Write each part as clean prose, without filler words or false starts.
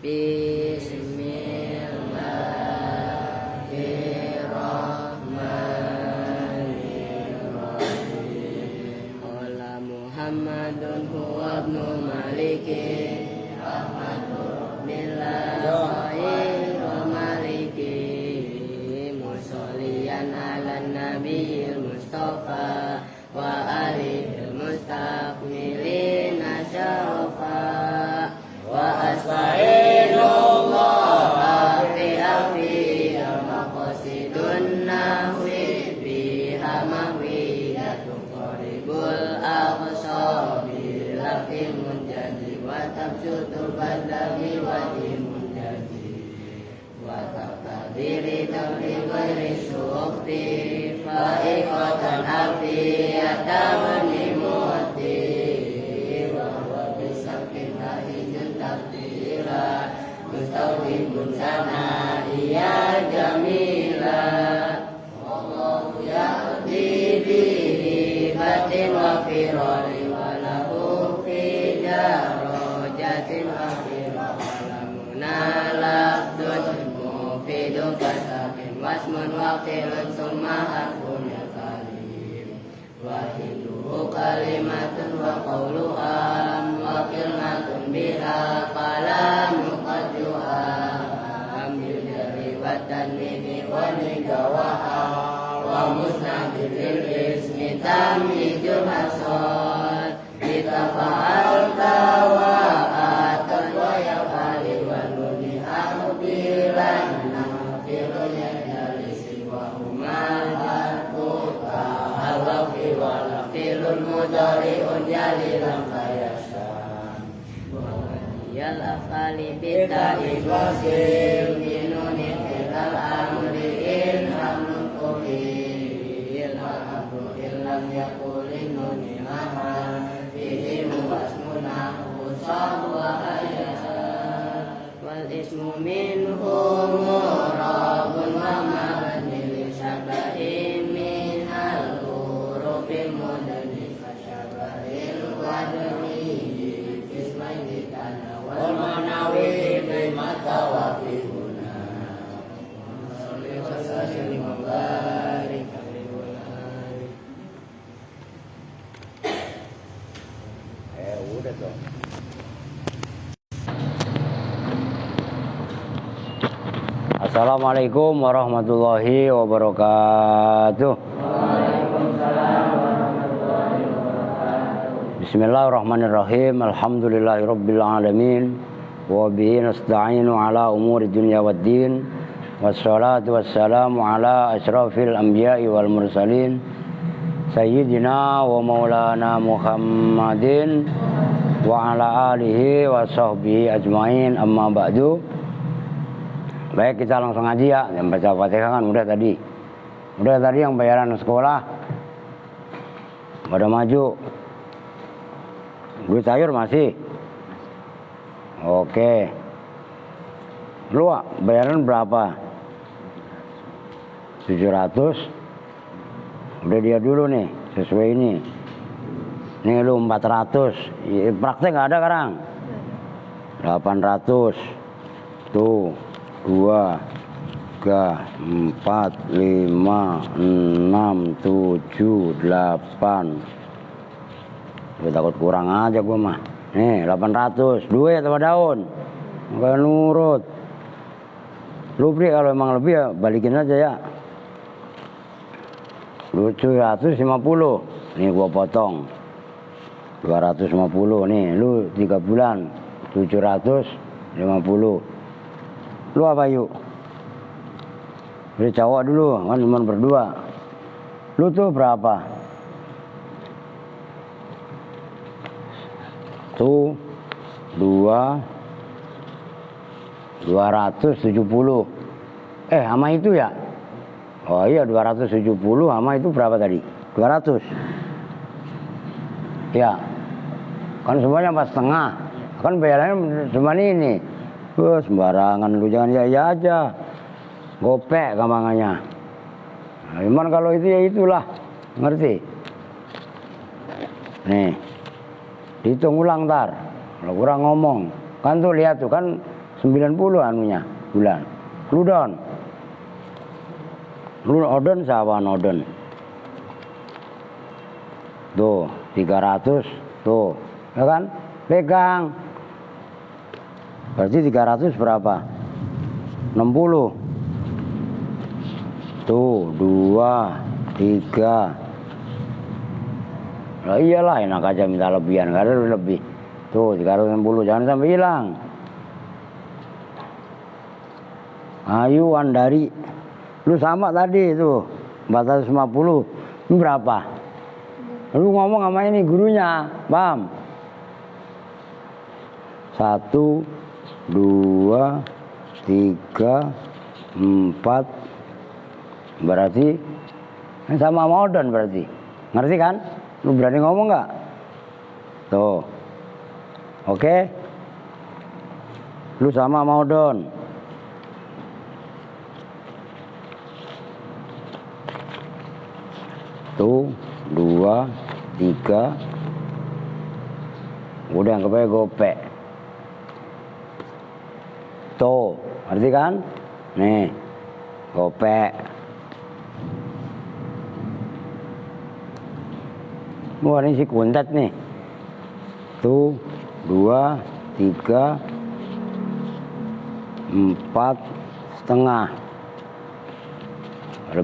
Bismillahirrahmanirrahim. Qala Muhammadun huwa ibnu Maliki rahmatur billahi wa maliki musalliyan ala nabiyil mustafa wa alihil mustaqbilin asyarafa wa asta'inullah fi afiyah maqasidun nahwi biha mahwiyatu qaribul aqsa bilafil munjadi wa tabsutul badami wa munjadi wa taqdiri tamri ghairi suqti fa iqatan afiyatan nimuti wa huwa bisakin hajun taqdira mustawdibun sana iya jamila wallahu ya'ti bihi batin wa firari wa lahu fi darajatin wa firari nalabdun mufidun kasakin wasmun wa filun summa harfun ya kalim wahiduhu kalimatun wa qawlu am wa kilmatun biha kalamu qadjuha ambil dari watan ini wa nigawaha wa musnadil ismi tamijul hasad ditafa'al tawa'atan wa yafali wa nuni ahbilan nafilun yadalisi wa humal harfuta halafi wa lafilun mudari'un jalilan kayasan wa yal afali bita'i wasil minuni filal amri ilhamun kuhil al-amru illam yakulin nuni maha fihi wasmunah usah wa ayasan wal ismu minhu murabun wa mabni lisabahi min al-hurufil mudani fasyabahil wadani ismaini kana wal manawi bimata wa fihuna salli wa sallim wa barik udah tuh. Assalamualaikum warahmatullahi wabarakatuh. Waalaikumsalam warahmatullahi wabarakatuh. Bismillahirrahmanirrahim. Alhamdulillahirabbil alamin. Wa bihi nasta'inu ala umuri dunya waddin. Wassalatu wassalamu ala asyrafil anbiya'i wal mursalin. Sayyidina wa maulana Muhammadin wa ala alihi wa sahbihi ajmain amma ba'du. Baik, kita langsung aja ya. Yang baca Fatihah kan udah tadi. Udah tadi yang bayaran sekolah pada maju. Duit sayur masih. Oke. Lu bayaran berapa? 700. Udah dia dulu nih, sesuai ini. Nih lu 400. Praktek nggak ada sekarang. 800. Tuh. 2, 3, 4, 5, 6, 7, 8. Gue takut kurang aja gue mah. Nih 800. Duit sama daun. Gak nurut. Lu Pri kalau emang lebih ya balikin aja ya. 750. Nih gua potong 250. Nih lu 3 bulan 750. Lu apa yuk? Beli cowok dulu kan cuma berdua. Lu tuh berapa? Tuh 270. Sama itu ya? Oh iya 270 sama itu berapa tadi? 200. Ya. Kan semuanya pas setengah. Kan bayarannya cuma ini. Sembarangan lu jangan ya aja. Gopek gampangannya. Nah, cuman kalau itu ya itulah. Ngerti? Nih. Dihitung ulang ntar. Kalau kurang ngomong. Kan tuh lihat tuh kan 90 anunya bulan. Ludon. Ludon sawan odon. Tuh 300 tuh ya kan, pegang berarti 300 berapa, 60 tuh 2 3 lah iyalah enak aja minta lebihan, gak ada lebih tuh 360, jangan sampai hilang. Ayu Andari lu sama tadi tuh 450 ini berapa? Lu ngomong sama ini gurunya, paham? 1, 2, 3, 4 berarti sama modern berarti. Ngerti kan? Lu berani ngomong nggak? Tuh. Oke? Lu sama modern. Tuh 2, 3 udah anggap aja gopek. Tuh, ngerti kan? Nih, gopek. Wah ini si kuntet nih. Tuh 2, 3, 4 setengah.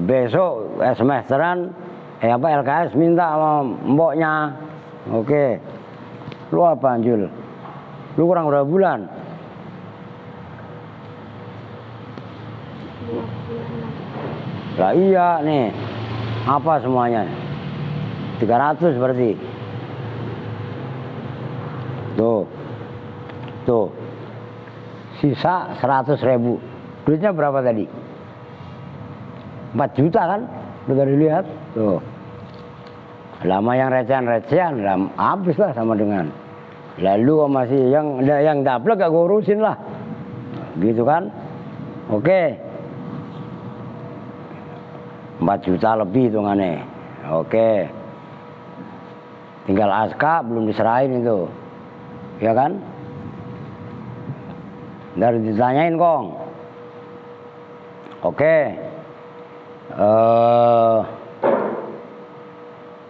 Besok semesteran LKS minta sama mboknya. Oke. Lu apa Jul? Lu kurang berapa bulan? 2 bulan. Lah iya nih. Apa semuanya? 300 berarti. Tuh. Sisa 100.000. Duitnya berapa tadi? 4 juta kan? Udah dilihat. Tuh. Lama yang recehan, habis lah sama dengan. Lalu masih yang daplek gak gue urusin lah. Gitu kan? Oke. 4 juta lebih hitungannya. Oke. Tinggal aska belum diserahin itu. Ya kan? Dari ditanyain kong. Oke.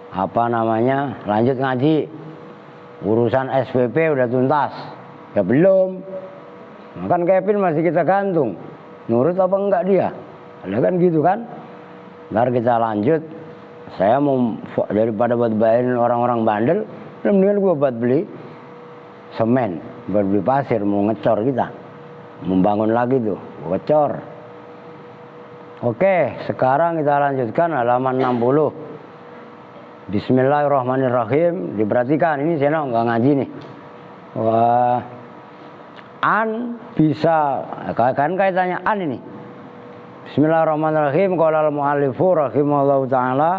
Apa namanya, lanjut ngaji. Urusan SPP udah tuntas ya belum, kan Kevin masih kita gantung nurut apa enggak dia, ada kan gitu kan. Ntar kita lanjut. Saya mau daripada buat bayarin orang-orang bandel, mendingan gue buat beli semen, buat beli pasir, mau ngecor kita, membangun lagi tuh ngecor. Oke, sekarang kita lanjutkan halaman 60. Bismillahirrahmanirrahim. Diperhatikan, ini saya nggak ngaji nih. Wah, an bisa kan kaitannya an ini. Bismillahirrahmanirrahim. Qala al-mu'allifu rahimahullahu taala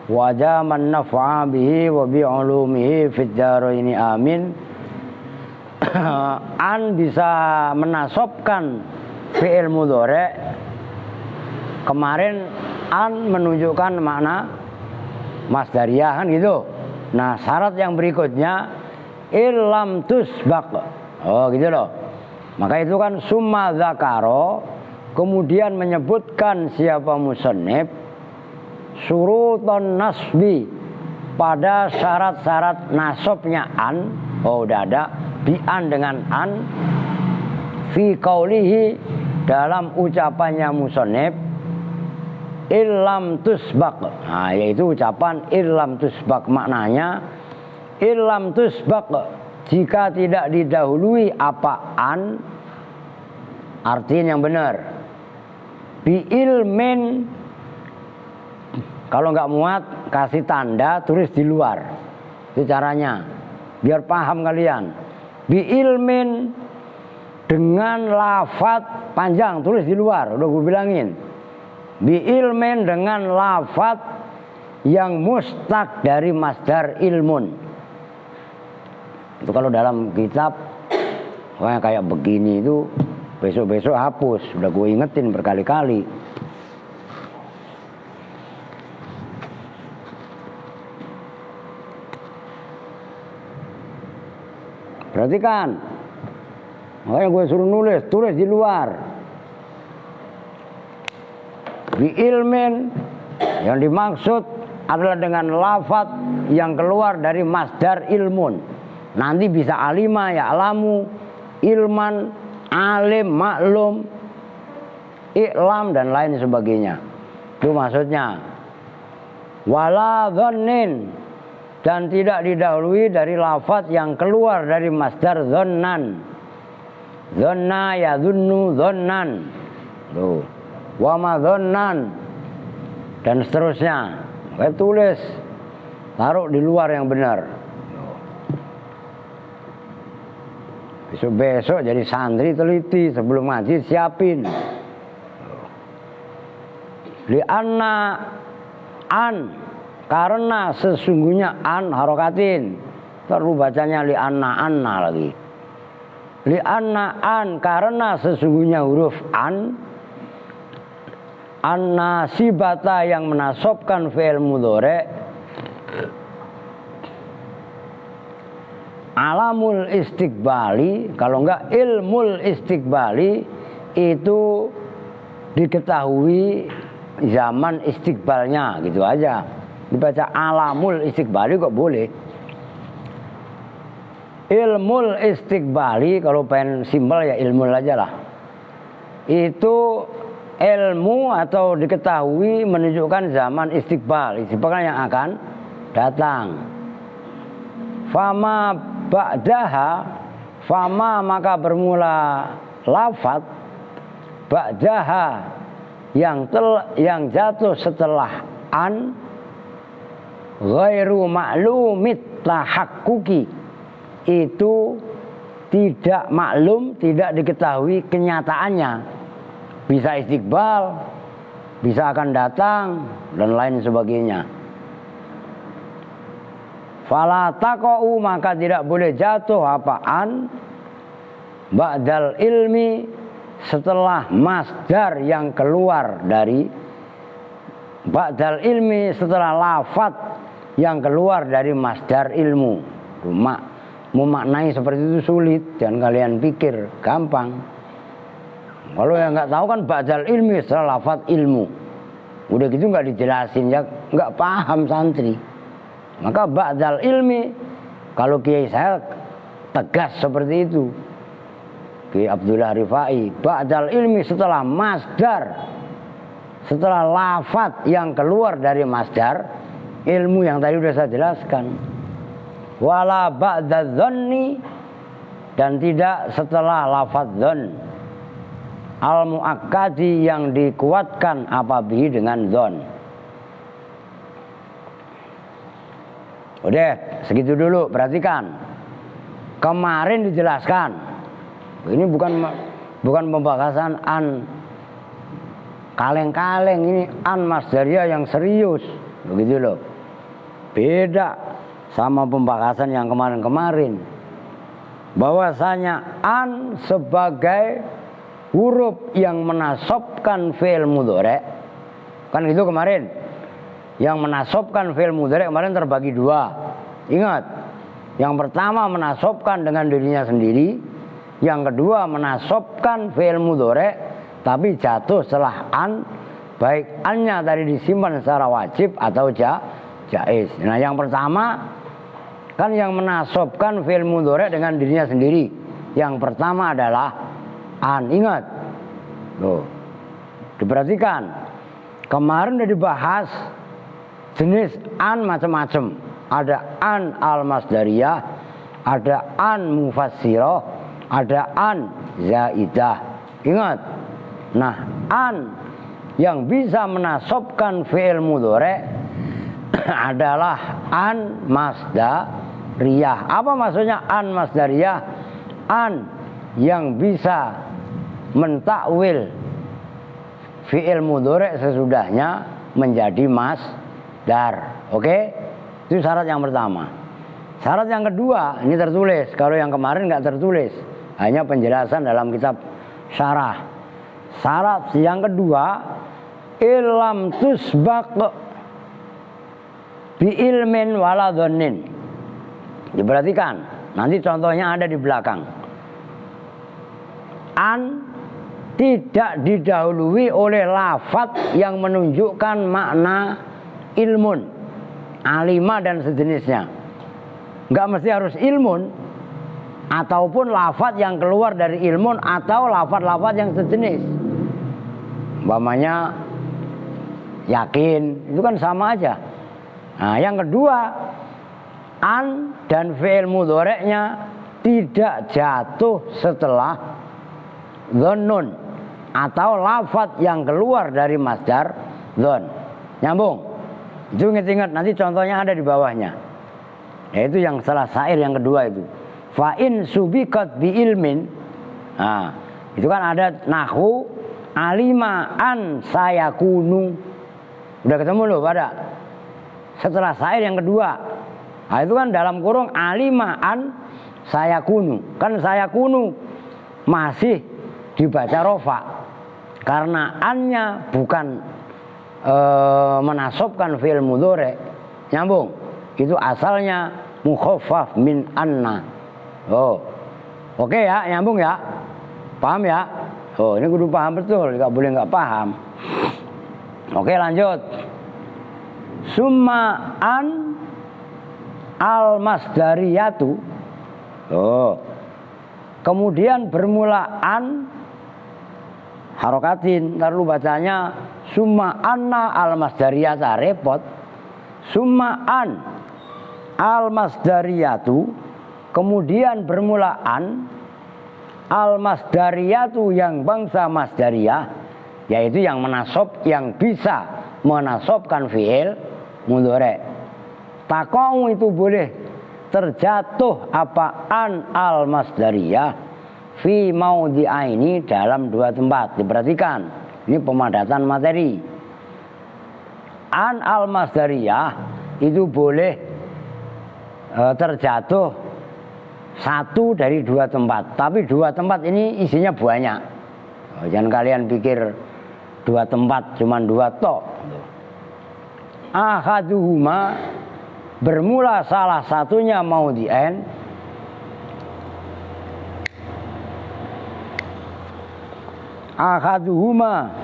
wa jaman naf'a bihi wa bi ulumihi fid dharaini amin. An bisa menasobkan fi'il mudhari'. Kemarin an menunjukkan makna masdariyah kan gitu. Nah syarat yang berikutnya illam tusbaq. Oh gitu loh. Maka itu kan summa dzakaro, kemudian menyebutkan siapa musannif syuruton nasbi, pada syarat-syarat nasabnya an. Oh udah ada bi an dengan an fi qaulihi, dalam ucapannya musannif illam tusbaq. Nah, yaitu ucapan illam tusbaq, maknanya illam tusbaq, jika tidak didahului apa an, artinya yang benar. Bi ilmin, kalau nggak muat kasih tanda, tulis di luar. Itu caranya biar paham kalian. Bi ilmin dengan lafadz panjang, tulis di luar, udah gue bilangin. Bi ilmin dengan lafadz yang mustaq dari masdar ilmun. Itu kalau dalam kitab kayak begini itu besok-besok hapus, udah gue ingetin berkali-kali. Perhatikan, Makanya gue suruh tulis di luar. Bi ilmin yang dimaksud adalah dengan lafaz yang keluar dari masdar ilmun. Nanti bisa alima ya alamu, ilman, alim, maklum, i'lam dan lain sebagainya. Itu maksudnya. Wala dhannin, dan tidak didahului dari lafaz yang keluar dari masdar dhannan. Dhanna ya dhunnu dhannan. Tuh. Wa ma dhannan dan seterusnya. Saya tulis, taruh di luar yang benar. Besok-besok jadi santri teliti, sebelum ngaji siapin. Li'anna an, karena sesungguhnya an harokatin. Terus bacanya li'anna anna lagi. Li'anna an, karena sesungguhnya huruf an, an-nasibata yang menasobkan fi'il mudhari, alamul istiqbali, kalau enggak ilmul istiqbali, itu diketahui zaman istiqbalnya, gitu aja. Dibaca alamul istiqbali kok boleh. Ilmul istiqbali, kalau pengen simpel ya ilmul aja lah. Itu ilmu atau diketahui menunjukkan zaman istiqbal. Istiqbal yang akan datang. Fama ba'daha, fama maka bermula lafaz ba'daha yang jatuh setelah an, ghairu ma'lumit tahakkuki, itu tidak maklum, tidak diketahui kenyataannya. Bisa istiqbal, bisa akan datang, dan lain sebagainya. Fala taqa'u, maka tidak boleh jatuh apaan ba'dal ilmi, setelah masdar yang keluar dari ba'dal ilmi, setelah lafaz yang keluar dari masdar ilmu. Memaknai seperti itu sulit, jangan kalian pikir gampang. Kalau yang nggak tahu kan ba'dal ilmi, setelah lafaz ilmu. Udah gitu nggak dijelasin, ya nggak paham santri. Maka ba'dal ilmi, kalau kiai saya tegas seperti itu, Kiai Abdullah Rifai, ba'dal ilmi, setelah masdar, setelah lafaz yang keluar dari masdar ilmu yang tadi sudah saya jelaskan. Wala ba'da dhanni, dan tidak setelah lafaz dhann al-mu'akkadi, yang dikuatkan apabila dengan dzon. Udah, segitu dulu, perhatikan. Kemarin dijelaskan. Ini bukan pembahasan an kaleng-kaleng, ini an masdariyah yang serius. Begitu loh. Beda sama pembahasan yang kemarin-kemarin. Bahwasanya an sebagai huruf yang menasobkan fi'il mudhari, kan gitu kemarin. Yang menasobkan fi'il mudhari kemarin terbagi dua. Ingat, yang pertama menasobkan dengan dirinya sendiri, yang kedua menasobkan fi'il mudhari tapi jatuh setelah an, baik annya tadi disimpan secara wajib atau jaiz. Nah, yang pertama kan yang menasobkan fi'il mudhari dengan dirinya sendiri. Yang pertama adalah an, ingat. Loh. Diperhatikan. Kemarin udah dibahas jenis an macam-macam. Ada an al-masdariyah, ada an mufassirah, ada an zaidah. Ingat. Nah, an yang bisa menasobkan fi'il mudhari adalah an masdariyah. Apa maksudnya an masdariyah? An yang bisa mentakwil fi'il mudhari sesudahnya menjadi masdar. Oke? Itu syarat yang pertama. Syarat yang kedua, ini tertulis. Kalau yang kemarin nggak tertulis, hanya penjelasan dalam kitab syarah. Syarat yang kedua, ilam tusbaq bi ilmin wala dhannin. Diperhatikan, nanti contohnya ada di belakang. an tidak didahului oleh lafadz yang menunjukkan makna ilmun, alima dan sejenisnya. Enggak mesti harus ilmun, ataupun lafadz yang keluar dari ilmun atau lafadz-lafadz yang sejenis. Umpamanya yakin, itu kan sama aja. Nah, yang kedua, an dan fi'il mudhari'nya tidak jatuh setelah dhannun atau lafadz yang keluar dari masdar dhon. Nyambung? Itu ingat-ingat, nanti contohnya ada di bawahnya. Yaitu yang salah syair yang kedua itu. Fa in subiqat bi ilmin. Nah, itu kan ada nahwu alima an sayakunu. Udah ketemu loh pada setelah syair yang kedua. Nah, itu kan dalam kurung alima an sayakunu. Kan sayakunu masih dibaca rofa karena annya bukan menasobkan fi'il mudhari'. Nyambung? Itu asalnya mukhaffaf min anna. Oh, oke ya, nyambung ya, paham ya? Oh, ini kudu paham betul, nggak boleh nggak paham. Oke, lanjut. Summa an al masdariyatu. Oh, kemudian bermula an harokatin, lalu bacanya summa anna al masdariyata, repot. Summa an al masdariyatu, kemudian bermula an al masdariyatu yang bangsa masdariyah, yaitu yang menasob, yang bisa menasobkan fi'il mudhari'. Taqa'u itu boleh terjatuh apa an al masdariyah fi maudhi'aini dalam dua tempat. Diperhatikan, ini pemadatan materi. An al masdariyah itu boleh terjatuh satu dari dua tempat, tapi dua tempat ini isinya banyak. Jangan kalian pikir dua tempat cuman dua tok. Ahaduhuma, bermula salah satunya maudhi'ain. Ahaduhuma,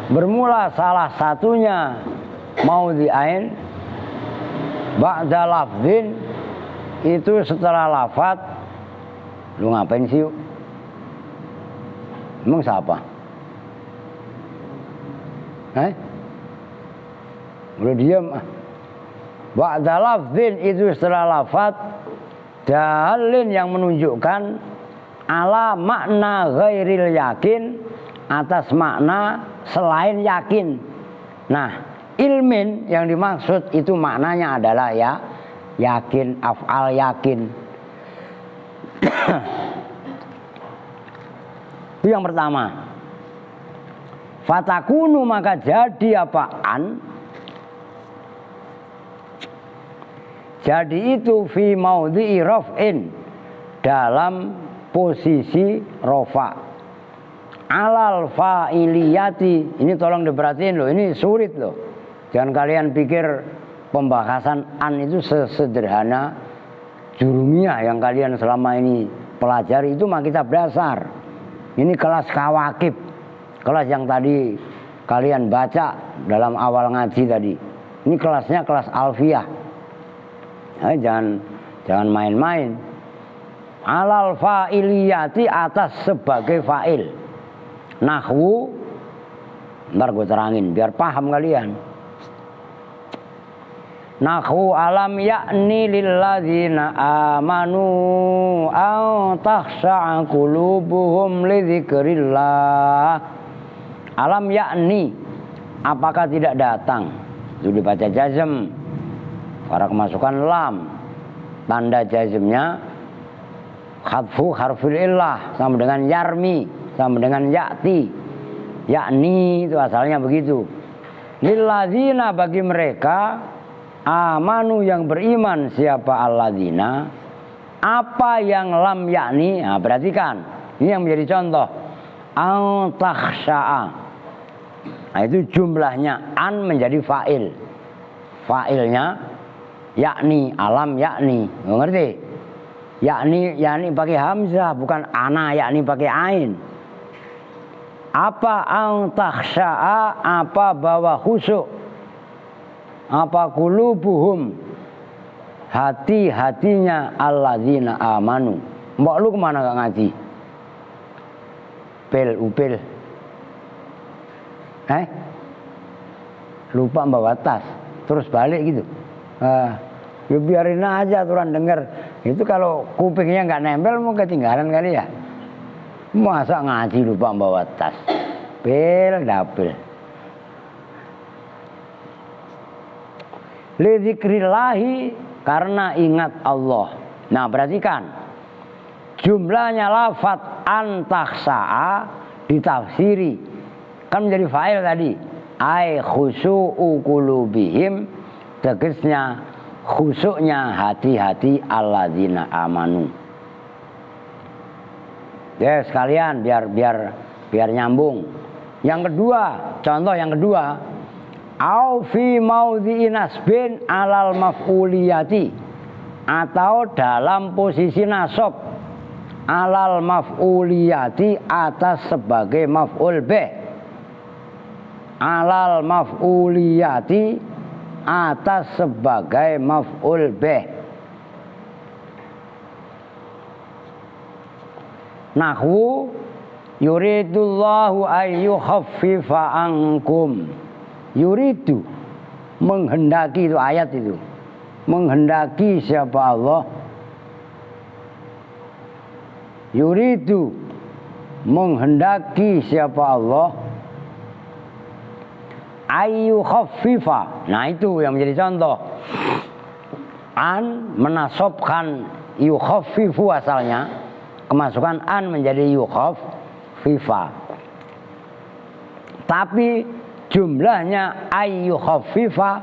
bermula salah satunya maudhi'ain ba'da lafzin, itu setelah lafadz. Lu ngapain sih yuk? Emang siapa? Udah diam ah. Ba'da lafzin itu setelah lafadz, dalin yang menunjukkan ala makna ghairil yakin, atas makna selain yakin. Nah, ilmin yang dimaksud itu maknanya adalah ya yakin, af'al yakin. Itu yang pertama. Fatakunu, maka jadi apaan? Jadi itu fi maudhi'i raf'in, dalam posisi rofa. Alal fa'iliyati, ini tolong diperhatiin loh, ini sulit loh. Jangan kalian pikir pembahasan an itu sesederhana jurumiyah yang kalian selama ini pelajari. Itu mah kitab dasar. Ini kelas kawakib, kelas yang tadi kalian baca dalam awal ngaji tadi. Ini kelasnya kelas alfiyah. Nah, jangan main-main. Alal fa'iliyati, atas sebagai fa'il. Nahwu, ntar gue terangin biar paham kalian. Nahwu alam yakni lilladzina amanu an takhsha'a qulubuhum li dzikrillah. Alam yakni, apakah tidak datang? Itu dibaca jazm, para kemasukan lam, tanda jazmnya khadfu harfil illah, sama dengan yarmi, sama dengan ya'ti. Yakni itu asalnya begitu. Lilladzina, bagi mereka, amanu yang beriman. Siapa alladzina? Apa yang lam yakni? Nah, perhatikan, ini yang menjadi contoh. An takhsha'a, nah itu jumlahnya an menjadi fa'il. Fa'ilnya yakni, alam yakni. Ngerti? Yakni pakai hamzah, bukan ana yakni pakai ain. Apa ang takhsha'a, apa bahwa khusyuk, apa qulubuhum, hati-hatinya alladzina amanu. Mbok lu kemana gak ngaji? Upil. Lupa bawa tas, terus balik gitu. Ya biarin aja aturan denger. Itu kalau kupingnya nggak nempel mau ketinggalan kali ya. Masa ngaji lupa bawa tas? Dapil. Lidzikrillahi, karena ingat Allah. Nah perhatikan, jumlahnya lafadz antakhsa'a ditafsiri kan menjadi fa'il tadi. Ai khusyu'u qulubihim, tegasnya khusyuknya hati-hati alladzina amanu. Ya sekalian biar nyambung. Yang kedua, contoh yang kedua, au fi maudhi'i nasbin alal maf'uliyati, atau dalam posisi nasab alal maf'uliyati, atas sebagai maf'ul bih. Alal maf'uliyati, atas sebagai maf'ul bih. Nahwu yuridullahu ayyukhaffifa ankum. Yuridu, menghendaki, itu ayat itu. Menghendaki siapa Allah? Yuridu, menghendaki siapa Allah? Ayyukhaffifa. Nah itu yang menjadi contoh. An menasobkan yukhaffifu asalnya, kemasukan an menjadi yukhaffifa. Tapi jumlahnya ayyukhaffifa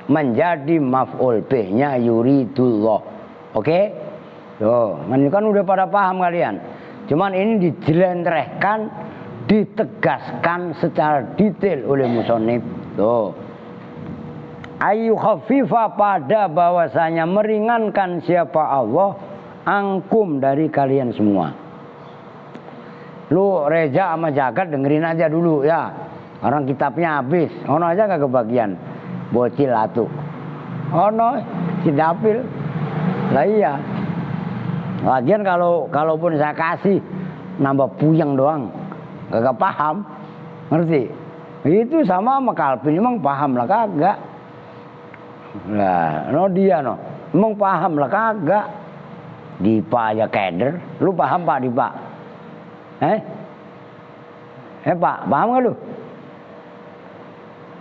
menjadi maf'ul bih-nya yuridullah. Oke? Tuh, kan udah pada paham kalian. Cuman ini dijelentrehkan, ditegaskan secara detail oleh musonib. Tuh. Ayyukhaffifa, pada bahwasanya meringankan siapa Allah angkum, dari kalian semua. Lu Reza sama Jagat dengerin aja dulu ya. Orang kitabnya habis, ono aja gak kebagian. Bocil atu. Ono si Dapil. Lah iya. Lagian kalaupun saya kasih nambah puyeng doang. Gak paham. Ngerti? Itu sama Kalpin, emang paham lah kagak. Lah, dia emang paham lah kagak. Dipa aja keder. Lu paham Pak Dipa? Pak, paham gak lu?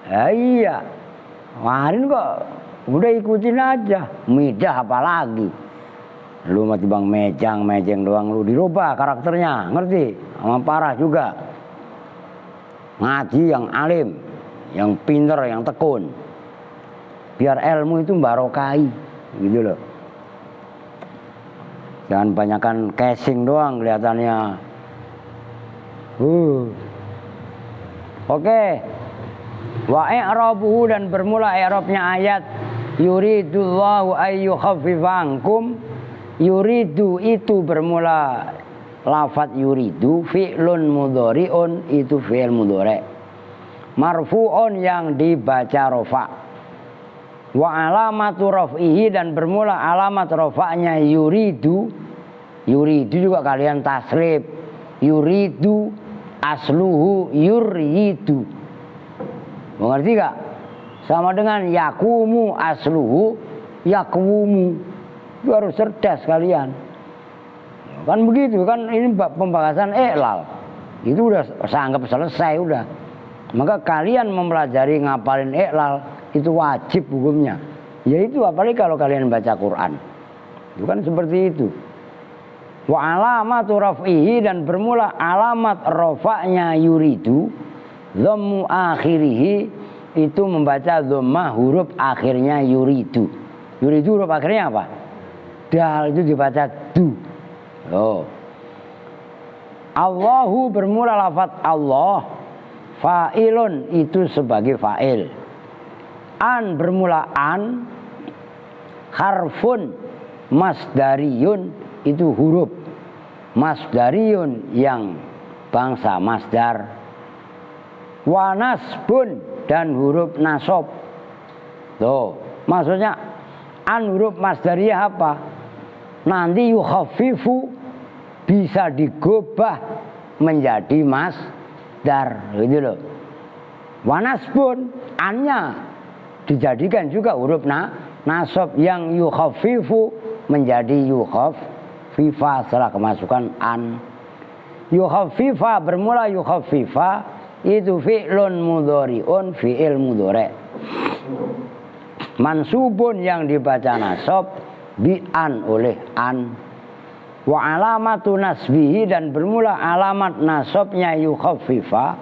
Iya. Kemarin kok udah ikutin aja. Midah apalagi. Lu mati bang mejang doang, lu dirubah karakternya, ngerti? Sama parah juga. Ngaji yang alim, yang pinter, yang tekun. Biar ilmu itu barokai, gitu loh. Jangan banyakkan casing doang kelihatannya. Oke. Wa i'rabuhu, dan bermula i'rabnya ayat yuridullahu ayyukhaffifa ankum. Yuridu itu bermula lafadz yuridu, fi'lun mudhari'un, itu fi'il mudhari'. Marfu'un, yang dibaca rafa'. Wa alamatu raf'ihi, dan bermula alamat rafa'nya yuridu. Yuridu juga kalian tasrif. Yuridu asluhu yuridu. Mengerti gak? Sama dengan yakumu asluhu yakumu. Itu harus cerdas kalian. Kan begitu kan, ini pembahasan i'lal. Itu udah saya anggap selesai udah. Maka kalian mempelajari ngapalin i'lal itu wajib hukumnya. Yaitu apalagi kalau kalian baca Quran. Itu kan seperti itu. Wa alamatu raf'ihi, dan bermula alamat rafa'nya yuridu, dhammu akhirihi, itu membaca dhammah huruf akhirnya yuridu. Yuridu huruf akhirnya apa? Dal, itu dibaca du. Allahu bermula lafadz Allah, fa'ilun itu sebagai fa'il. An bermula an, harfun masdariyun itu huruf masdariyun yang bangsa masdar, wa nasbun dan huruf nasab. Tuh, maksudnya an huruf masdariyah apa? Nanti yukhaffifu bisa digobah menjadi masdar, gitu loh. Wa nasbun annya dijadikan juga huruf nasab yang yukhaffifu menjadi yukhaffifa setelah kemasukan an. Yukhaffifa bermula yukhaffifa itu fi'lun mudhari'un, fi'il mudhari'. Mansubun yang dibaca nasab bi an oleh an. Wa alamatu nasbihi dan bermula alamat nasabnya yukhaffifa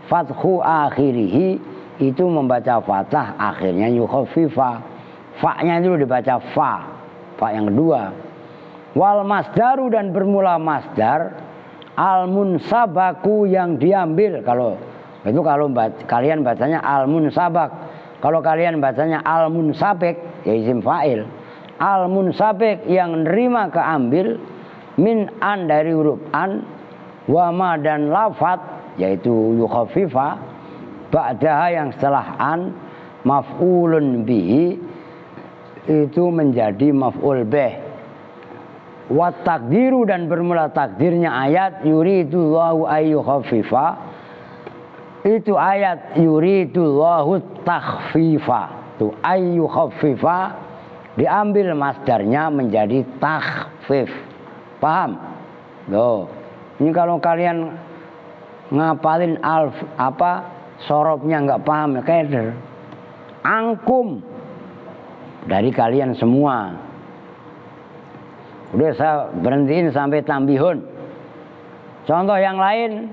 fathu akhirihi itu membaca fathah akhirnya yukhaffifa. Fa-nya itu dibaca fa yang kedua. Wal masdaru dan bermula masdar al munsabaku yang diambil. Kalau itu kalian bacanya al munsabak. Kalau kalian bacanya al munsabik ya isim fa'il. Al munsabik yang nerima keambil min an dari huruf an wa ma dan lafat yaitu yukhaffifa ba'daha yang setelah an maf'ulun bihi itu menjadi maf'ul bih. Wa takdiru dan bermula takdirnya ayat yuridullahu ayyukhaffifa itu ayat yuridullahu takhfifa. Itu ayyukhaffifa diambil masdarnya menjadi takhfif. Paham? Loh, ini kalau kalian ngapalin sorobnya nggak paham ya keder. Angkum dari kalian semua. Udah saya berhentiin sampai tambihun. Contoh yang lain,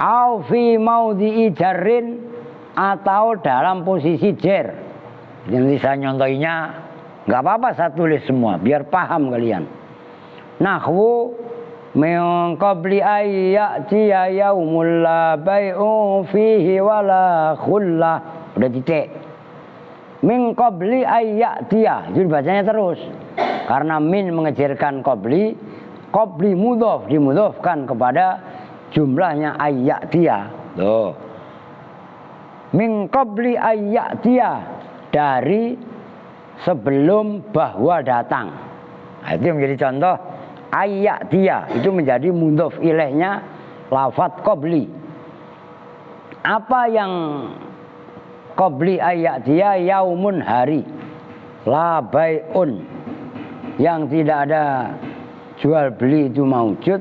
au fi maudhi'i jarrin atau dalam posisi jar. Nanti saya nyontohinya nggak apa-apa saya tulis semua biar paham kalian. Nahwu min qabli ayyati yaumul la bai'u fihi wala khullah. Udah titik. Min qabli ayyatiya itu bacanya terus. Karena min mengejarkan qabli mudhof dimudhofkan kepada jumlahnya ayyatiya. Tuh. Min qabli ayyatiya dari sebelum bahwa datang. Nah, itu menjadi contoh ayyatiya itu menjadi mudhof ilaihnya lafadz qabli. Apa yang qabli ayyatiya yaumun hari la bai'un yang tidak ada jual beli itu maujud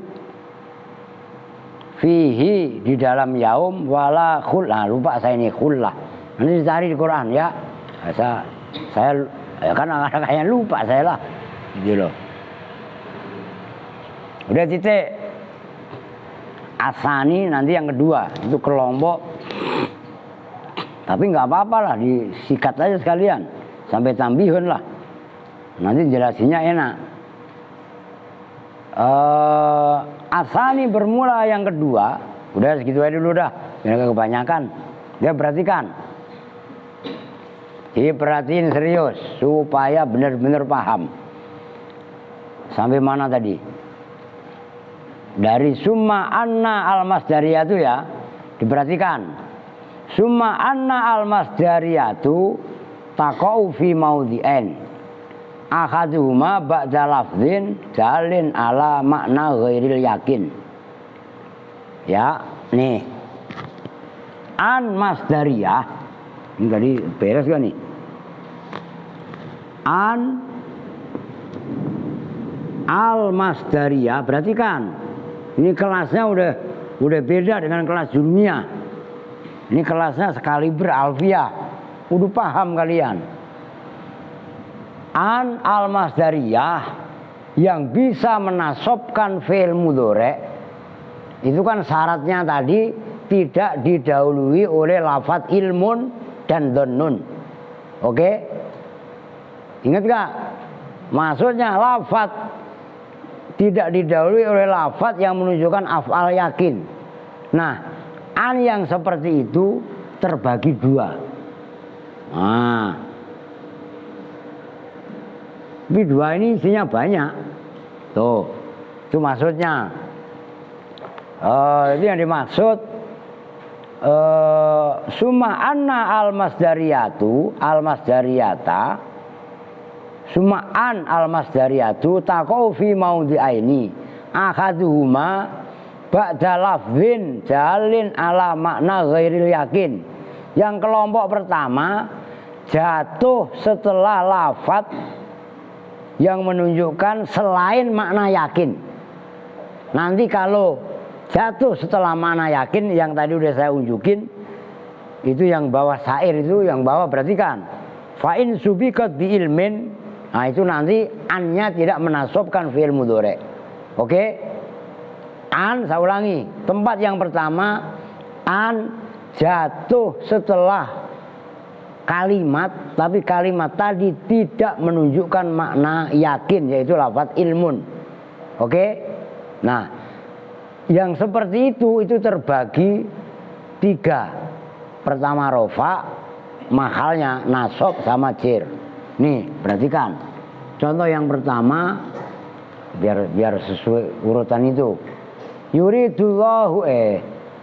fihi di dalam yaum wala khullah. Lupa saya ini khullah. Nanti dicari di Quran ya. Saya kan kayaknya lupa saya lah. Gitu loh. Udah titik. Asani nanti yang kedua itu kelompok. Tapi nggak apa-apa lah disikat aja sekalian sampai tambihun lah. Nanti jelasinnya enak. Asani bermula yang kedua. Udah segitu aja dulu dah. Jangan kebanyakan. Dia perhatikan. Diperhatiin serius supaya benar-benar paham. Sampai mana tadi? Dari summa anna al-masdariyatu ya. Diperhatikan. Summa anna al-masdariyatu taqa'u fi maudhi'ain. Akhaduhuma ba'da lafzin dalin ala makna ghairil yakin. Ya, nih. An masdariyah. Ini tadi beres kan nih? An al masdariyah, perhatikan. Ini kelasnya udah beda dengan kelas dunia. Ini kelasnya sekaliber alfiyah. Udah paham kalian? An al-masdariyah yang bisa menasobkan fi'il mudhari' itu kan syaratnya tadi tidak didahului oleh lafadz ilmun dan dhannun. Oke? Ingat gak? Maksudnya lafadz tidak didahului oleh lafadz yang menunjukkan af'al yakin. Nah, an yang seperti itu terbagi dua. Nah, tapi dua ini isinya banyak. Tuh, itu maksudnya. Itu yang dimaksud Summa anna al-masdariyata summa an al-masdariyatu taqau fi maudhi'aini ahaduhuma ba'da lafzin jalin ala makna ghairil yakin. Yang kelompok pertama jatuh setelah lafaz yang menunjukkan selain makna yakin. Nanti kalau jatuh setelah makna yakin yang tadi udah saya unjukin, itu yang bawah syair, itu yang bawah berarti kan fa in subiqat bi ilmin. Nah itu nanti annya tidak menasobkan fi'il mudhari. Oke? An, saya ulangi. Tempat yang pertama an jatuh setelah kalimat, tapi kalimat tadi tidak menunjukkan makna yakin, yaitu lafaz ilmun. Oke? Nah, yang seperti itu terbagi 3. Pertama rofa, mahalnya nasab sama jer. Nih, perhatikan. Contoh yang pertama, biar sesuai urutan itu. Yuridullahu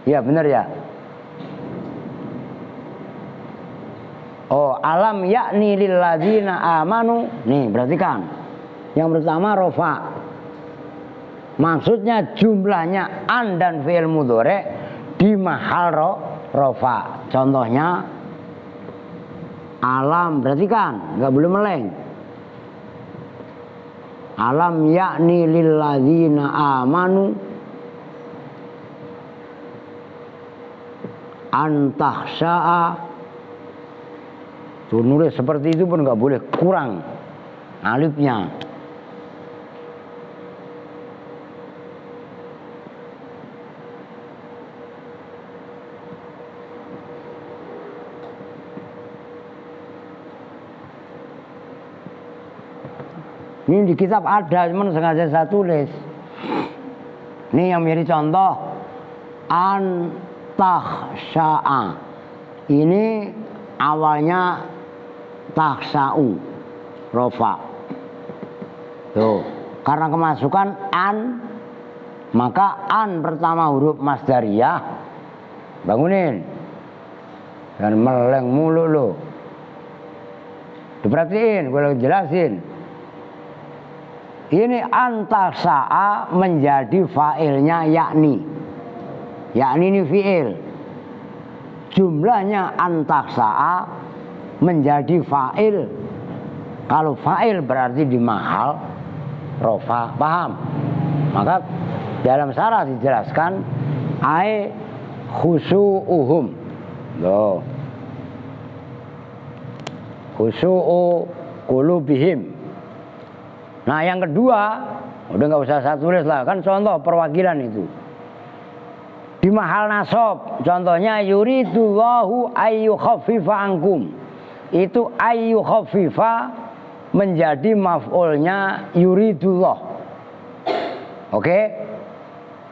ya benar ya. Oh, alam yakni lil ladzina amanu. Nih, perhatikan. Yang pertama rofa. Maksudnya jumlahnya an dan fi'il mudhari di mahal rofa. Contohnya alam, perhatikan, enggak boleh meleng. Alam yakni lil ladzina amanu antahsya'a. Tuh, nulis seperti itu pun nggak boleh kurang alifnya. Ini di kitab ada, cuman sengaja saya tulis. Ini yang menjadi contoh antahsya'a. Ini awalnya taksa'u rofa. Tuh, karena kemasukan an, maka an pertama huruf masdariyah. Bangunin. Dan meleng mulu lo. Diperhatiin, gue lagi jelasin. Ini antasa'a menjadi fa'ilnya yakni. Yakni ini fi'il. Jumlahnya antaksa'a menjadi fa'il. Kalau fa'il berarti di mahal rofa, paham? Maka dalam syarah dijelaskan ai khusu'uhum. Loh. Khusu'u qulubihim. Nah yang kedua, udah nggak usah saya tulis lah, kan contoh perwakilan itu. Di mahal nasab, contohnya yuridullahu ayyukhaffifa ankum. Itu ayyukhaffifa menjadi maf'ulnya yuridullah. Oke?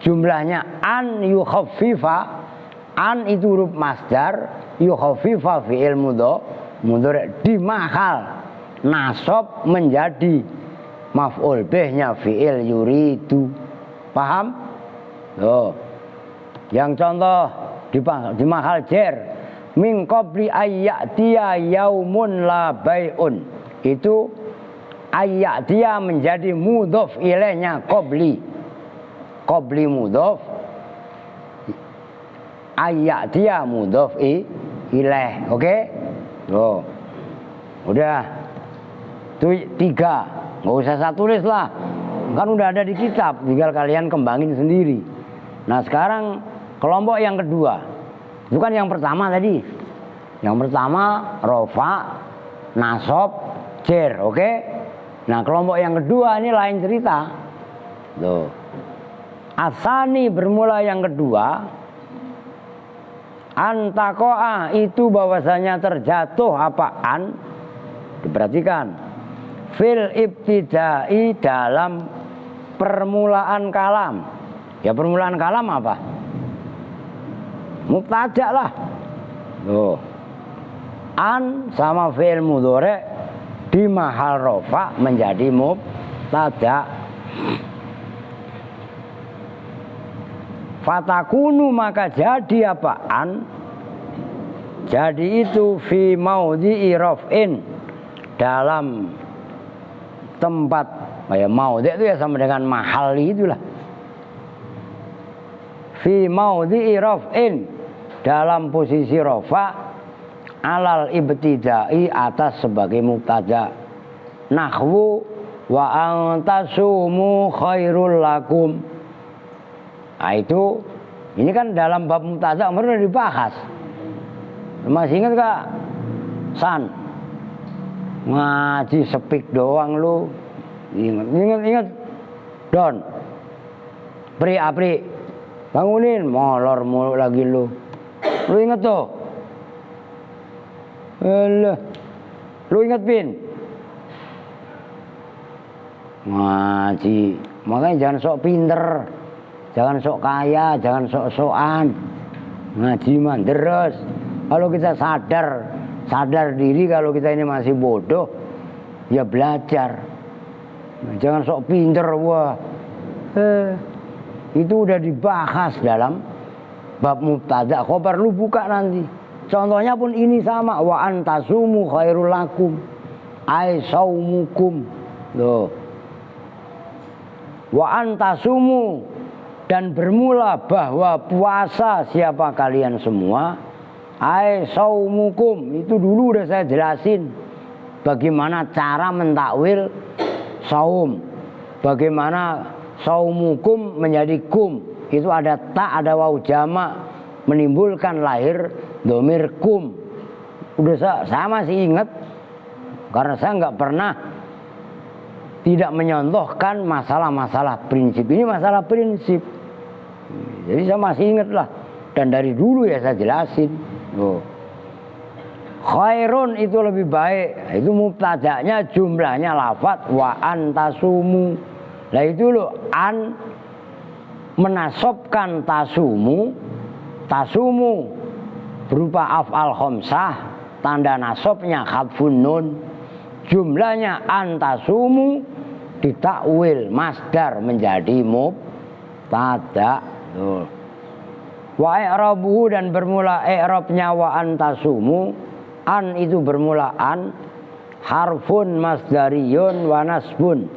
Jumlahnya an yukhaffifa. An itu huruf masdar, yukhaffifa fi'il mudhari di mahal nasab menjadi maf'ul bihnya fi'il yuridu. Paham? Loh. Yang contoh di mahal jer min qabli ayyatiya yaumun la bai'un. Itu ayyatiya menjadi mudhof ilaihnya qabli. Qabli mudhof, ayyatiya mudhof ilaih. Oke? Loh. Udah. Itu 3. Nggak usah saya tulis lah, kan udah ada di kitab, tinggal kalian kembangin sendiri. Nah sekarang kelompok yang kedua, bukan yang pertama tadi. Yang pertama rofa, nasab, jer, oke? Nah kelompok yang kedua ini lain cerita. Loh. Asani bermula yang kedua. Antakoa itu bahwasanya terjatuh apaan? Diperhatikan. Fil ibtidai dalam permulaan kalam. Ya permulaan kalam apa? Mubtada lah. Loh. An sama fi'il mudhari di mahal rofa menjadi mubtada. Fatakunu maka jadi apaan? Jadi itu fi maudhi'i raf'in, dalam tempat kayak maudhi' itu ya sama dengan mahal itulah. Fi maudhi'i raf'in, dalam posisi rafa, alal ibtidai, atas sebagai mubtada. Nahwu wa antasumu khairul lakum. Nah itu, ini kan dalam bab mubtada kemarin udah dibahas. Masih ingat gak? San, ngaji sepik doang lu. Ingat Don, Apri bangunin, molor mulu lagi lu. Lu ingat tuh? Lu ingat Bin? Ngaji, makanya jangan sok pinter, jangan sok kaya, jangan sok-sokan. Ngaji mah deres. Kalau kita sadar diri kalau kita ini masih bodoh, ya belajar. Jangan sok pinter, wah. Itu udah dibahas dalam bab mubtada. Khobar lu buka nanti. Contohnya pun ini sama, wa antasumu khairul lakum, ai saumukum. Loh. Wa antasumu, dan bermula bahwa puasa siapa kalian semua, ai saumukum, itu dulu udah saya jelasin bagaimana cara mentakwil saum, bagaimana saumukum menjadi kum, itu ada ta, ada waw jama, menimbulkan lahir dhamir kum. Udah saya masih ingat karena saya nggak pernah tidak menyontohkan masalah-masalah prinsip. Ini masalah prinsip, jadi saya masih ingat lah, dan dari dulu ya saya jelasin. Khairun itu lebih baik, itu mubtadanya jumlahnya lafadz wa antasumu. Lah itu loh, an menasobkan tasumu, tasumu berupa af'al khamsah, tanda nasobnya hadfun nun, jumlahnya antasumu ditakwil masdar menjadi mubtada. Wa i'rabuhu, dan bermula i'rabnya wa antasumu, an itu bermula an, harfun masdariyun wa nasbun,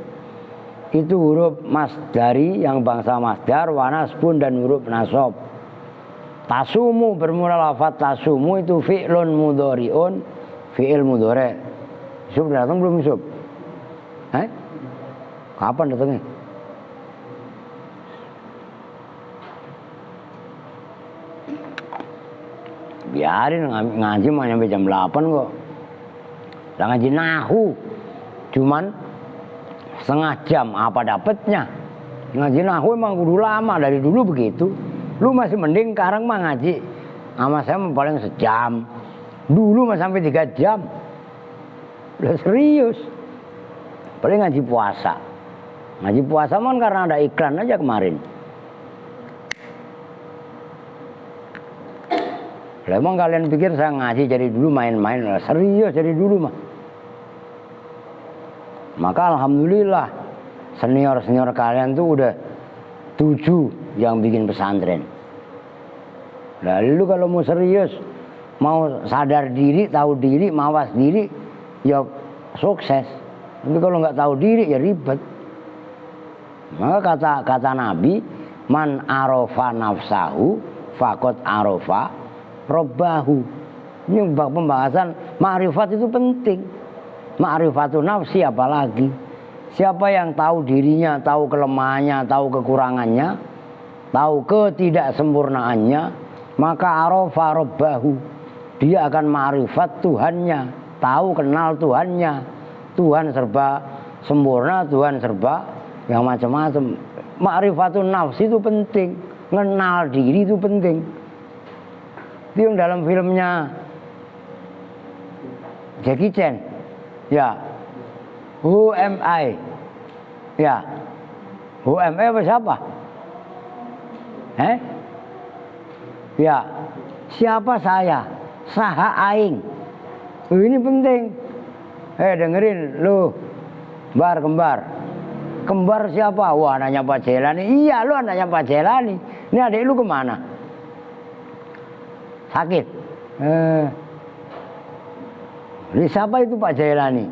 itu huruf masdari yang bangsa masdar, wa nasbun, dan huruf nasab. Tasumu bermula lafaz tasumu itu fi'lun mudhari'un, fi'il mudhari'. Yusuf datang belum Yusuf? Kapan datangnya? Biarin ngaji mah sampai jam 8 kok. Lah ngaji nahu cuman setengah jam, apa dapetnya? Ngaji nahu emang kudu lama, dari dulu begitu. Lu masih mending sekarang mah ngaji sama saya paling sejam. Dulu mah sampai 3 jam. Udah serius. Paling ngaji puasa. Ngaji puasa mah karena ada iklan aja kemarin. Lah emang kalian pikir saya ngaji dari dulu main-main? Serius dari dulu mah. Maka alhamdulillah senior-senior kalian tuh udah 7 yang bikin pesantren. Lalu kalau mau serius, mau sadar diri, tahu diri, mawas diri, ya sukses. Tapi kalau nggak tahu diri ya ribet. Maka kata Nabi, man arofa nafsahu faqad arofa robbahu. Ini pembahasan ma'rifat itu penting. Ma'rifatun nafsi apalagi. Siapa yang tahu dirinya, tahu kelemahannya, tahu kekurangannya, tahu ketidaksempurnaannya, maka arofa robbahu. Dia akan ma'rifat Tuhannya, tahu kenal Tuhannya. Tuhan serba sempurna, Tuhan serba yang macam-macam. Ma'rifatun nafsi itu penting. Kenal diri itu penting. Itu yang dalam filmnya Jackie Chan, ya, Who Am I? Ya, Who Am I apa siapa? Ya, siapa saya? Saha aing. Ini penting. Dengerin lu, kembar. kembar siapa? Wah, anaknya Pak Jailani. Iya, lu anaknya Pak Jailani. Ini adik lu kemana? Sakit. Ini siapa itu Pak Jailani?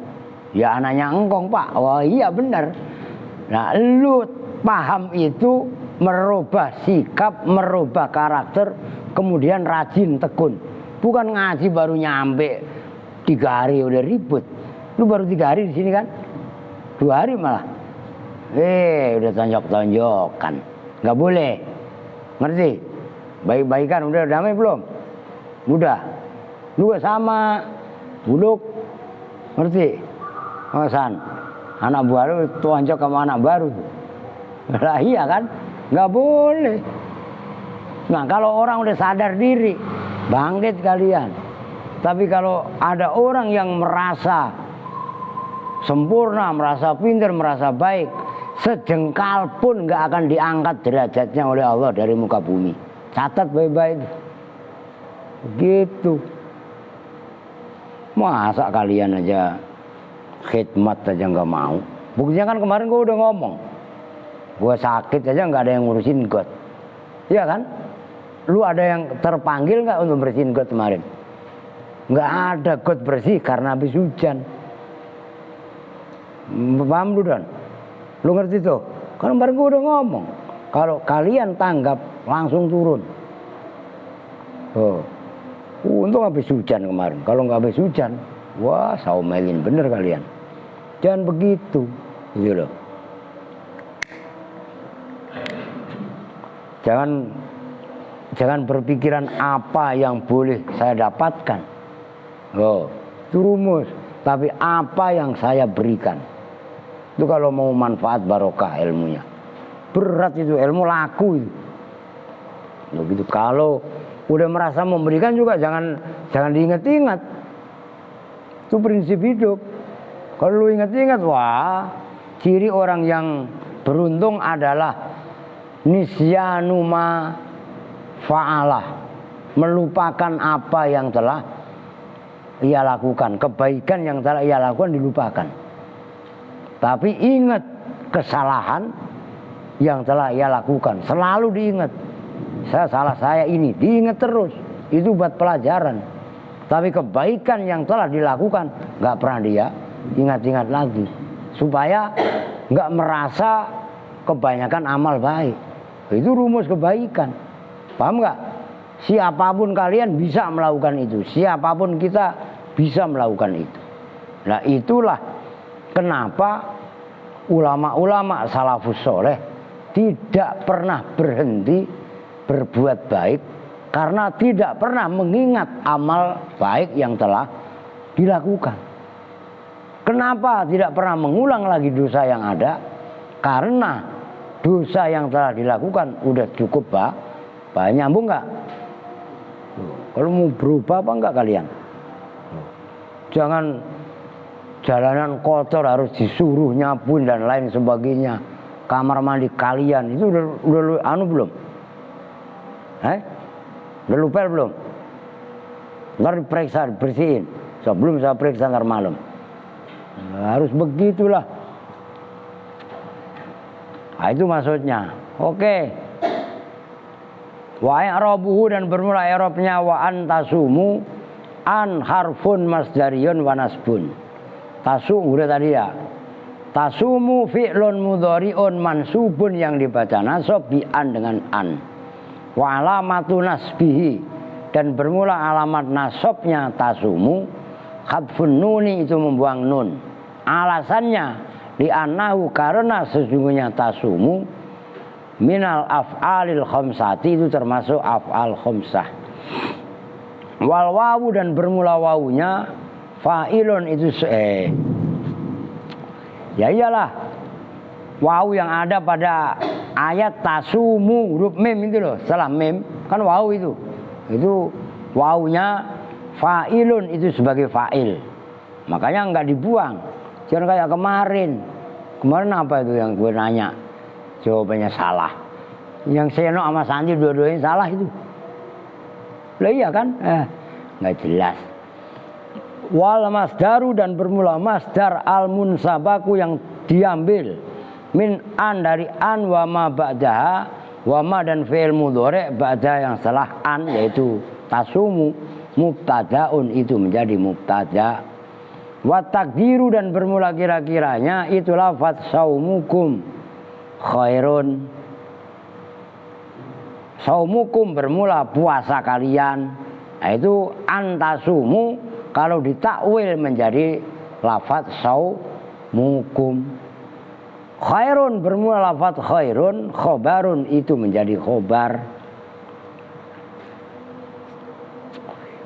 Ya anaknya engkong Pak. Wah iya benar. Nah lu paham itu, merubah sikap, merubah karakter, kemudian rajin, tekun. Bukan ngaji baru nyampe 3 hari udah ribut. Lu baru 3 hari di sini kan? 2 hari malah. Udah tonjok-tonjokan. Nggak boleh. Ngerti? Baik-baikan udah damai belum? Udah. Lu sama buluk. Ngerti? San, anak baru tonjok sama anak baru. Lah iya kan? Nggak boleh. Nah kalau orang udah sadar diri, bangkit kalian. Tapi kalau ada orang yang merasa sempurna, merasa pintar, merasa baik, sejengkal pun nggak akan diangkat derajatnya oleh Allah dari muka bumi. Catat baik-baik. Gitu. Masa kalian aja khidmat aja nggak mau. Buktinya kan kemarin gue udah ngomong, gue sakit aja nggak ada yang ngurusin got. Iya kan? Lu ada yang terpanggil nggak untuk bersihin got kemarin? Nggak ada got bersih karena habis hujan. Paham lu Don? Lu ngerti tuh? Kan kemarin gue udah ngomong, kalau kalian tanggap langsung turun. Untung habis hujan kemarin. Kalau nggak habis hujan, wah saumelin bener kalian. Jangan begitu, gitu loh. Jangan berpikiran apa yang boleh saya dapatkan. Itu rumus. Tapi apa yang saya berikan. Itu kalau mau manfaat barokah ilmunya. Berat itu, ilmu laku itu. Begitu. Kalau udah merasa memberikan juga jangan diingat-ingat. Itu prinsip hidup. Kalau lu ingat-ingat, wah, ciri orang yang beruntung adalah nisyanuma fa'alah, melupakan apa yang telah ia lakukan, kebaikan yang telah ia lakukan dilupakan. Tapi ingat kesalahan yang telah ia lakukan, selalu diingat. Saya ini diingat terus, itu buat pelajaran. Tapi kebaikan yang telah dilakukan nggak pernah dia ingat-ingat lagi, supaya nggak merasa kebanyakan amal baik. Itu rumus kebaikan. Paham nggak? Siapapun kalian bisa melakukan itu, siapapun kita bisa melakukan itu. Nah itulah kenapa ulama-ulama salafus soleh tidak pernah berhenti berbuat baik, karena tidak pernah mengingat amal baik yang telah dilakukan. Kenapa tidak pernah mengulang lagi dosa yang ada? Karena dosa yang telah dilakukan udah cukup banyak. Nyambung nggak? Kalau mau berubah apa enggak kalian? Jangan jalanan kotor harus disuruh nyapuin dan lain sebagainya. Kamar mandi kalian itu udah anu belum? Udah lupa belum? Ntar diperiksa, bersihin. Sebelum saya periksa ntar malam. Harus begitulah. Nah, itu maksudnya. Oke. Wa i'rabuhu, dan bermula i'rabnya wa antasumu, an harfun masdariyun wa nasbun. Tasumu udah tadi ya. Tasumu fi'lun mudhari'un mansubun, yang dibaca nasab bi an dengan an. Wa alamatu nasbihi, dan bermula alamat nasabnya tasumu khadfun nuni, itu membuang nun. Alasannya li'annahu, karena sesungguhnya tasumu minal af'alil khamsati, itu termasuk af'al khamsah. Wal wawu, dan bermula wawunya fa'ilun, itu ya iyalah wawu yang ada pada ayat tasumu, huruf mim itu loh, setelah mim kan wawu itu wawunya fa'ilun, itu sebagai fa'il, makanya nggak dibuang. Jangan kayak kemarin apa itu yang gue nanya jawabannya salah, yang Seno sama Santi dua-duanya salah itu. Lah iya kan? Nggak jelas. Wal masdaru, dan bermula masdar al munsabaku, yang diambil min an dari an wa ma ba'daha, wa ma dan fi'il mudhari' ba'da yang setelah an yaitu tasumu, mubtadaun itu menjadi mubtada. Wa takdiru dan bermula kira-kiranya itu lafaz saumukum khairun. Saumukum bermula puasa kalian. Nah, itu antasumu kalau ditakwil menjadi lafaz saumukum. Khairun bermula lafaz khairun, khobarun itu menjadi khobar.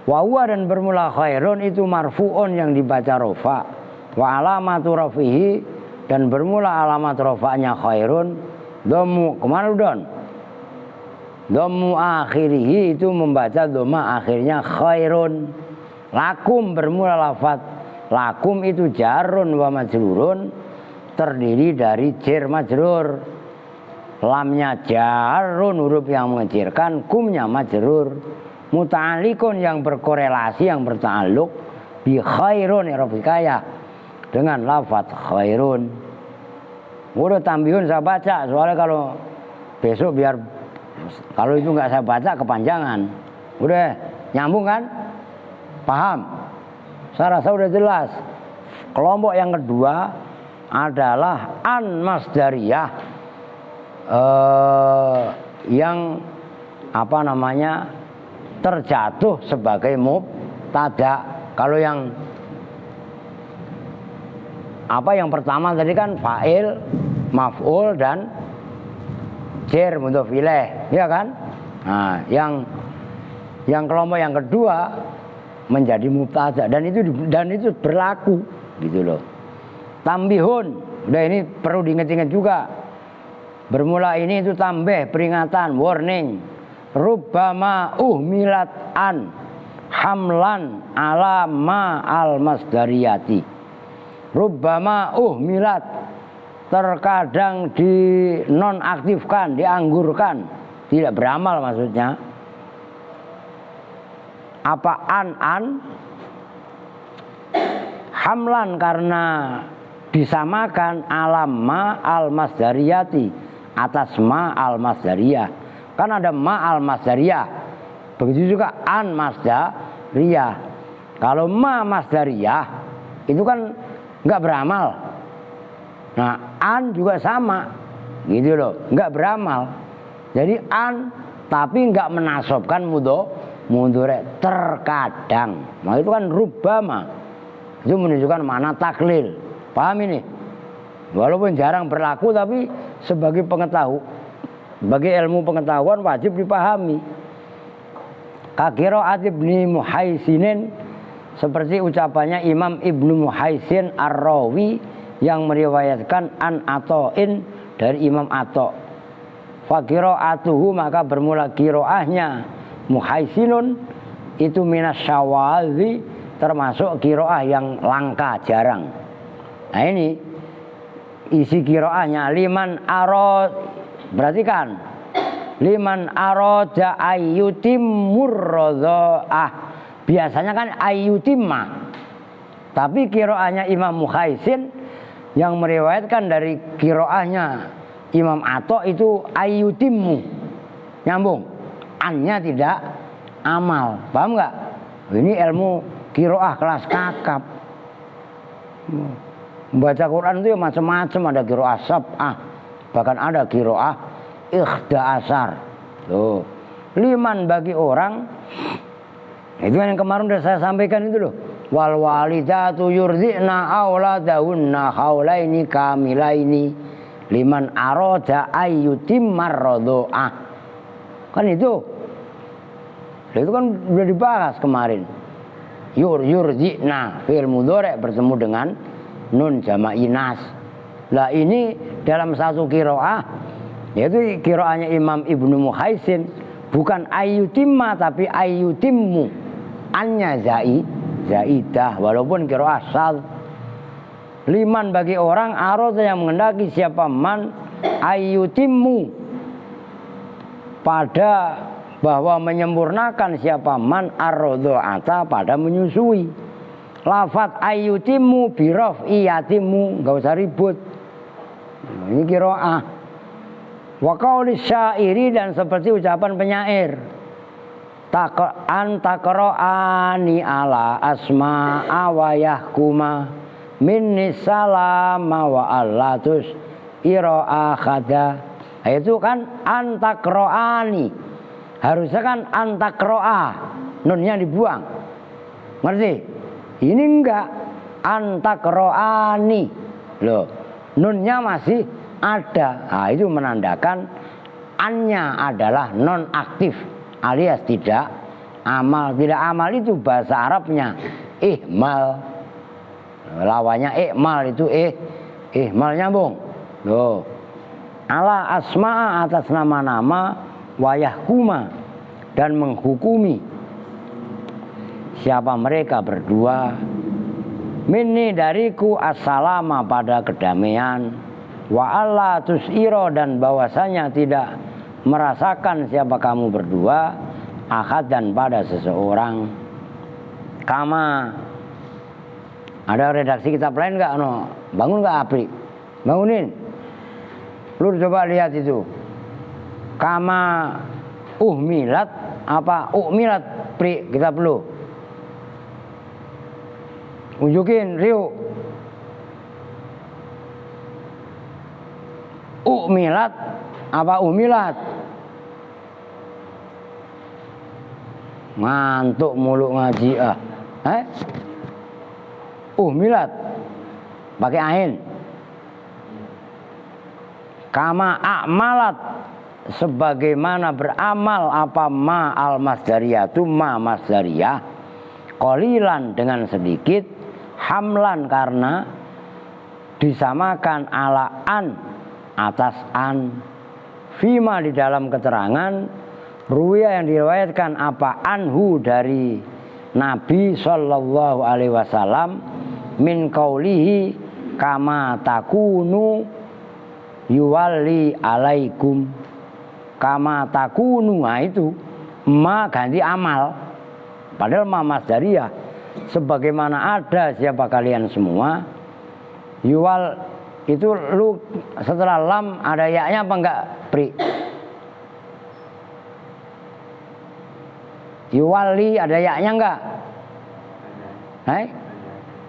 Wa huwa dan bermula khairun itu marfu'un yang dibaca rofa. Wa alamatu rafihi dan bermula alamat rofa'nya khairun dhammu, kemana Don? Dhammu akhirihi itu membaca dhamma akhirnya khairun. Lakum bermula lafaz lakum itu jarun wa majrurun, terdiri dari jar majrur. Lamnya jarun huruf yang mengecilkan, kumnya majrur. Muta'alikun yang berkorelasi, yang berta'aluk bi khairun irobikaya dengan lafaz khairun. Udah tambihun saya baca, soalnya kalau besok biar kalau itu nggak saya baca kepanjangan. Udah nyambung kan? Paham? Saya rasa udah jelas. Kelompok yang kedua adalah an masdariyah yang apa namanya terjatuh sebagai mubtada. Kalau yang yang pertama tadi kan fa'il, maf'ul dan jar mudhof ilaih, ya kan? Nah, yang kelompok yang kedua menjadi mubtada dan itu berlaku gitu loh. Tambihun, udah ini perlu diingat-ingat juga. Bermula ini itu tambah, peringatan, warning. Rubbama uhmilat an hamlan ala ma al masdariyati. Rubbama uhmilat terkadang dinonaktifkan, dianggurkan, tidak beramal maksudnya. Apa an hamlan karena disamakan alam ma al masdariyati atas ma al masdariyah. Kan ada ma al masdariyah, begitu juga an masdariyah. Kalau ma masdariyah itu kan nggak beramal. Nah an juga sama, gitu loh, nggak beramal. Jadi an tapi nggak menasobkan mudhari terkadang. Nah itu kan rubbama, itu menunjukkan makna taklil. Paham ini? Walaupun jarang berlaku tapi sebagai bagi ilmu pengetahuan wajib dipahami. Qira'at Ibni Muhaisinin seperti ucapannya Imam Ibnu Muhaisin Ar-Rawi yang meriwayatkan an Ata'in dari Imam Ata'. Fa qira'atuhu maka bermula qira'ahnya Muhaisinun itu minas syawadhi, termasuk qira'ah yang langka, jarang. Nah ini isi qira'ahnya liman arad. Berarti kan liman arada ayyutimmur radha'ah. Biasanya kan ayyutimma. Tapi qiraahnya Imam Mukhaisin yang meriwayatkan dari qiraahnya Imam Ata itu ayyutimmu. Nyambung. Annya tidak amal. Paham enggak? Ini ilmu qiraah kelas kakap. Membaca Quran itu macam-macam, ada qiraah sab'ah. Bahkan ada qiraah ikhda asar. Tuh. Liman bagi orang. Itu yang kemarin sudah saya sampaikan itu loh. Wal walidatu yurdi'na auladahunna haulaini kamilaini liman arada ayyutimmar radha'ah. Kan itu. Itu kan sudah dibahas kemarin. Yurdi'na fi'il mudhari' bertemu dengan nun jama'i nas. Lah ini dalam satu qiraah, yaitu qiraahnya Imam Ibnu Muhaisin, bukan ayyutimma tapi ayyutimmu. Annya zaidah walaupun qiraah syadz. Liman bagi orang arada yang menghendaki siapa man ayyutimmu, pada bahwa menyempurnakan siapa man ar-radha'ata pada menyusui. Lafaz ayyutimmu biraf iyatimu, enggak usah ribut. Ini qiraah. Wa qauli syairi, dan seperti ucapan penyair. Antakro'ani ala asma'a wa yahkuma minni salama wa allatus iro'a khada. Itu kan antakro'ani. Harusnya kan antakro'a, nunnya dibuang. Ngerti? Ini enggak, antakro'ani. Loh, nunnya masih ada. Nah, itu menandakan annya adalah non aktif alias tidak amal. Tidak amal itu bahasa Arabnya ihmal. Lawannya ikmal itu ihmal, nyambung. Loh. Ala asma'a, atas nama-nama, wayahkuma, dan menghukumi siapa mereka berdua, minni dariku assalama pada kedamaian, wa alla tusiro, dan bahwasanya tidak merasakan siapa kamu berdua, akad dan pada seseorang. Kama, ada redaksi kitab lain nggak? No, bangun nggak Apri? Bangunin. Lu coba lihat itu. Kama uhmilat apa ukmilat Pri, kita perlu unjukin Rio. Ukmilat apa umilat? Ngantuk mulu ngaji Uhmilat pakai ain. Kama a'malat, sebagaimana beramal apa ma al masdariyatu, ma masdariyah, qalilan dengan sedikit, hamlan karena disamakan ala an atas an, fima di dalam keterangan, ruya yang diriwayatkan apa anhu dari Nabi sallallahu alaihi wasallam, min qaulihi kama takunu yuwalli alaikum, kama takunu. Nah itu ma ganti amal, padahal ma masdariyah, sebagaimana ada siapa kalian semua. Yuwal itu lu setelah lam ada ya-nya apa enggak Pri? Yuwali ada ya-nya enggak?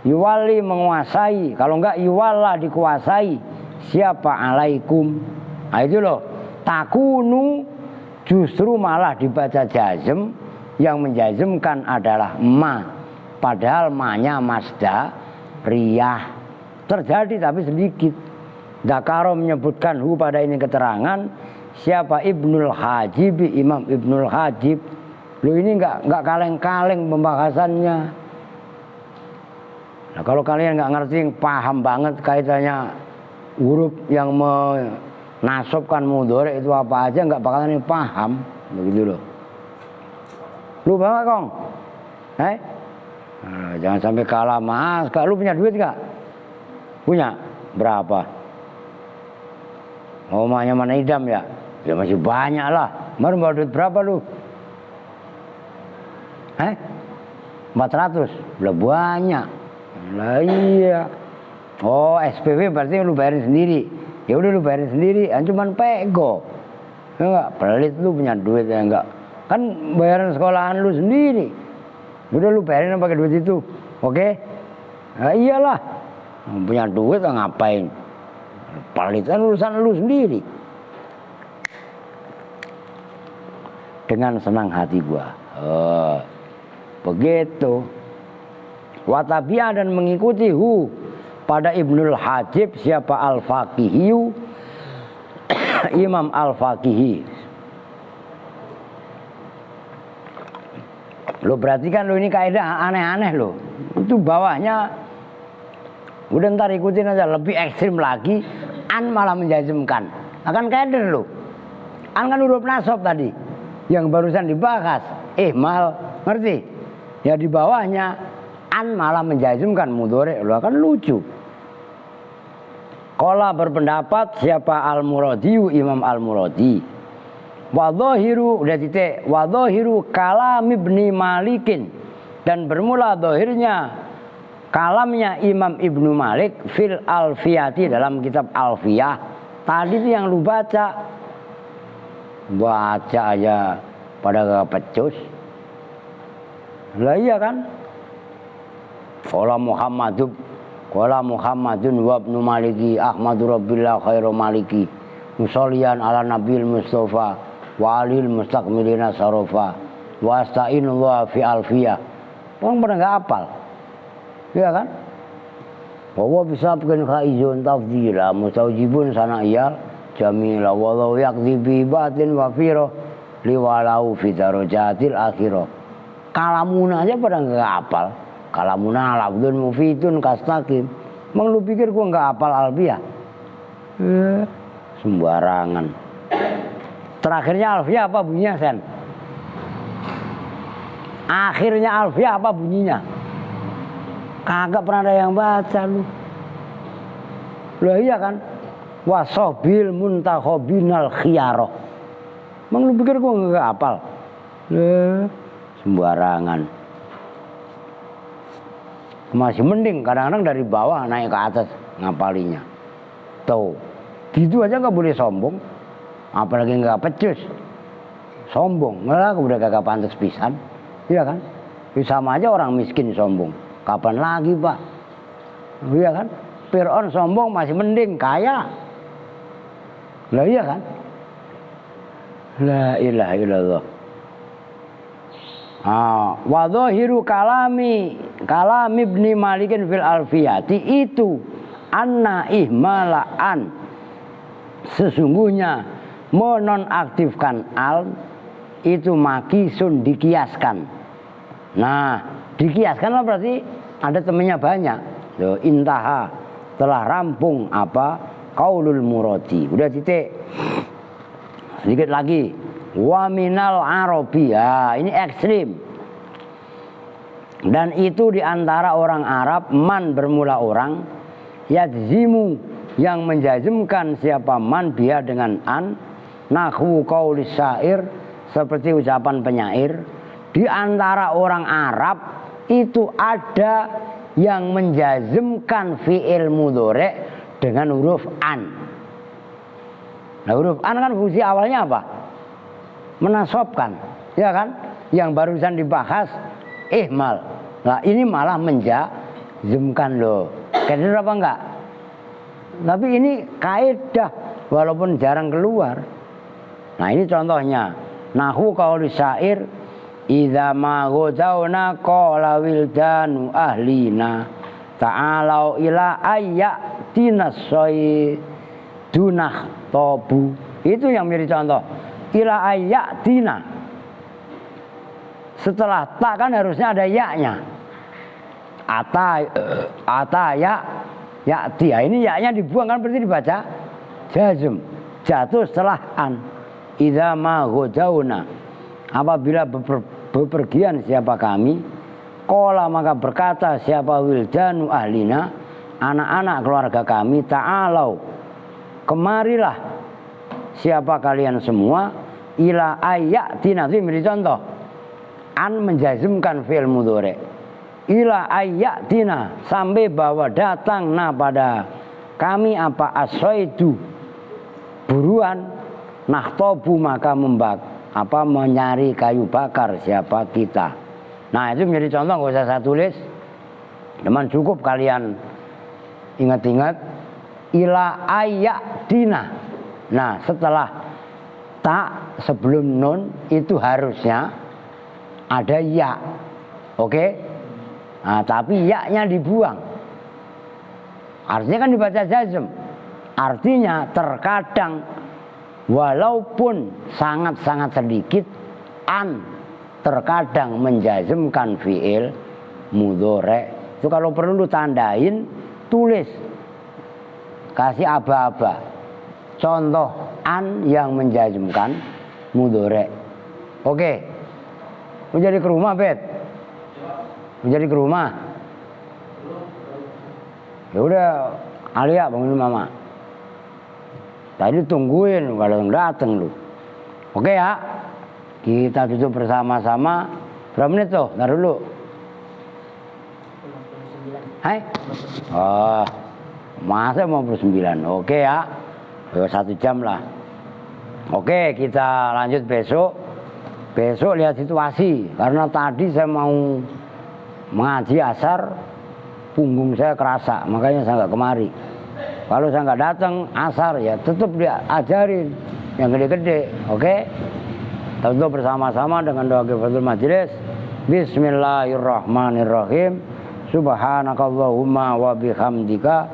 Yuwali menguasai, kalau enggak yuwalla dikuasai. Siapa alaikum? Nah itu loh, takunu justru malah dibaca jazm, yang menjazmkan adalah ma, padahal ma-nya masdariyah. Terjadi tapi sedikit. Dzakaro menyebutkan hu pada ini keterangan siapa Ibnul Hajib, Imam Ibnul Hajib. Loh ini enggak kaleng-kaleng pembahasannya. Nah, kalau kalian enggak ngerti, paham banget kaitannya huruf yang menasabkan mudhari itu apa aja, enggak bakalan paham, begitu loh. Lu bawa Kong? Nah, jangan sampai kalah mas. Lu punya duit enggak? Punya? Berapa? Omanya mana idam ya? Ya masih banyak lah. Baru bawa duit berapa lu? 400? Udah banyak. Lah iya. Oh SPP berarti lu bayarin sendiri. Ya udah lu bayarin sendiri, cuman pego. Ya enggak, pelit lu punya duit ya enggak. Kan bayaran sekolahan lu sendiri. Udah lu bayarin pakai duit itu. Oke? Nah, iyalah. Punya duit ngapain? Pelitan urusan lu sendiri. Dengan senang hati gua. Begitu. Watabia dan mengikuti hu pada Ibnul Hajib siapa Al-Faqihiyu Imam Al-Faqihi. Lo perhatikan lo, ini kaidah aneh-aneh lo. Itu bawahnya udah ntar ikutin aja, lebih ekstrim lagi. An malah menjazmkan. Akan kaidah lo. An kan huruf nasab tadi yang barusan dibahas. Ihmal, ngerti? Ya di bawahnya an malah menjazmkan mudhari. Lo akan lucu. Qala berpendapat siapa Al-Muradiyu Imam Al-Muradi. Wa dhahiru udah titik. Wa dhahiru kalam Ibni Malikin, dan bermula dhahirnya kalamnya Imam Ibnu Malik fil Alfiyati dalam kitab Alfiyah Tadi itu yang lu baca aja pada gak pecus. Lah iya kan? Qala Muhammadun wa ibnu Maliki Ahmadu Rabbillah khairu maliki musallian ala nabil Mustafa wa alil mustaqmilina sarofa wa asta'inullah fi alfiyah. Orang pada gak hafal. Iya kan? Bahwa bisa bikin khaizun tafdila mustawjibun sana'iyal jamila walau yakzibi batin wafiro liwalau fitarojatil akhiro. Kalamuna aja pada gak hafal. Kalamuna labdun mufidun kastaqim. Emang lu pikir gua gak hafal alfiyah? Sembarangan. Terakhirnya alfiyah apa bunyinya, Sen? Akhirnya alfiyah apa bunyinya? Kagak pernah ada yang baca lu. Lah iya kan? Wasobil muntakhobinal khiyaro. Emang lu pikir gua gak hafal? Sembarangan. Masih mending kadang-kadang dari bawah naik ke atas ngapalinya. Tuh, gitu aja gak boleh sombong. Apalagi gak pecus. Sombong, malah udah kagak pantas pisan. Iya kan? Sama aja orang miskin sombong. Kapan lagi Pak? Iya kan? Fir'aun sombong masih mending, kaya. Lah iya kan? La ilaha illallah. Wa dhahiru kalami Ibni Malikin fil alfiyati itu anna ihmala'an, sesungguhnya menonaktifkan al itu makisun dikiaskan. Nah, dikiaskan lah berarti ada temennya banyak. Loh, intaha telah rampung apa qaulul muradi. Udah titik. Sedikit lagi. Wa minal Arabiyah, ini ekstrim. Dan itu diantara orang Arab man bermula orang yadzim yang menjazmkan siapa man biha dengan an nahwu qaulis syair seperti ucapan penyair. Di antara orang Arab itu ada yang menjazmkan fi'il mudhari' dengan huruf an. Nah, huruf an kan fungsi awalnya apa? Menasobkan, ya kan? Yang barusan dibahas ihmal. Nah, ini malah menjazmkan loh. Kira apa enggak? Tapi ini kaidah walaupun jarang keluar. Nah, ini contohnya. Nahwu qaulis syair idza ma ghadawna qala wildanu ahlina ta'alau ila ayyatina dunah tobu. Itu yang menjadi contoh. Ila ayyatina. Setelah ta kan harusnya ada ya-nya. Ata ya ya'ti. Ini ya-nya dibuang kan berarti dibaca jazm. Jatuh setelah an. Idza ma ghadawna. Apabila bepergian siapa kami, qala maka berkata siapa wildanu ahlina, anak-anak keluarga kami, ta'alau kemarilah siapa kalian semua ila ayyatina. Itu menjadi contoh. An menjazmkan fi'il mudhari'. Ila ayyatina, sampai bahwa datang na pada kami apa asaidu buruan, nahtobu maka menyari kayu bakar siapa kita. Nah, itu menjadi contoh, nggak usah saya tulis. Teman cukup kalian ingat-ingat ila ayyatina. Nah, setelah ta sebelum nun itu harusnya ada ya. Oke? Nah, tapi ya-nya dibuang. Artinya kan dibaca jazm. Artinya terkadang walaupun sangat-sangat sedikit an terkadang menjazmkan fi'il mudhari'. Itu kalau perlu lu tandain, tulis. Kasih aba-aba. Contoh an yang menjazmkan mudhari'. Oke. Mau jadi ke rumah, Bet? Mau jadi ke rumah? Ya udah, Alia bangunin mama. Tadi tungguin kalau dateng lu. Oke ya. Kita duduk bersama-sama. Berapa menit tuh? Ntar dulu. Hai? Oh, masa 59. Oke ya. 1 jam lah. Oke, kita lanjut besok. Besok lihat situasi, karena tadi saya mau mengaji asar, punggung saya kerasa, makanya saya nggak kemari. Kalau saya nggak datang asar ya tetap dia ajarin yang gede-gede. Oke, tentu bersama-sama dengan doa kifaratul majelis. Bismillahirrahmanirrahim. Subhanakallahumma wa bihamdika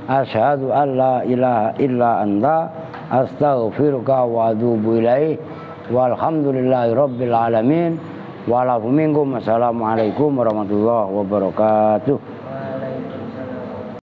asyhadu an la ilaha illa anta astaghfiruka wa atubu ilaik. Walhamdulillahirabbil alamin. Wa lakum minkum. Assalamualaikum warahmatullahi wabarakatuh.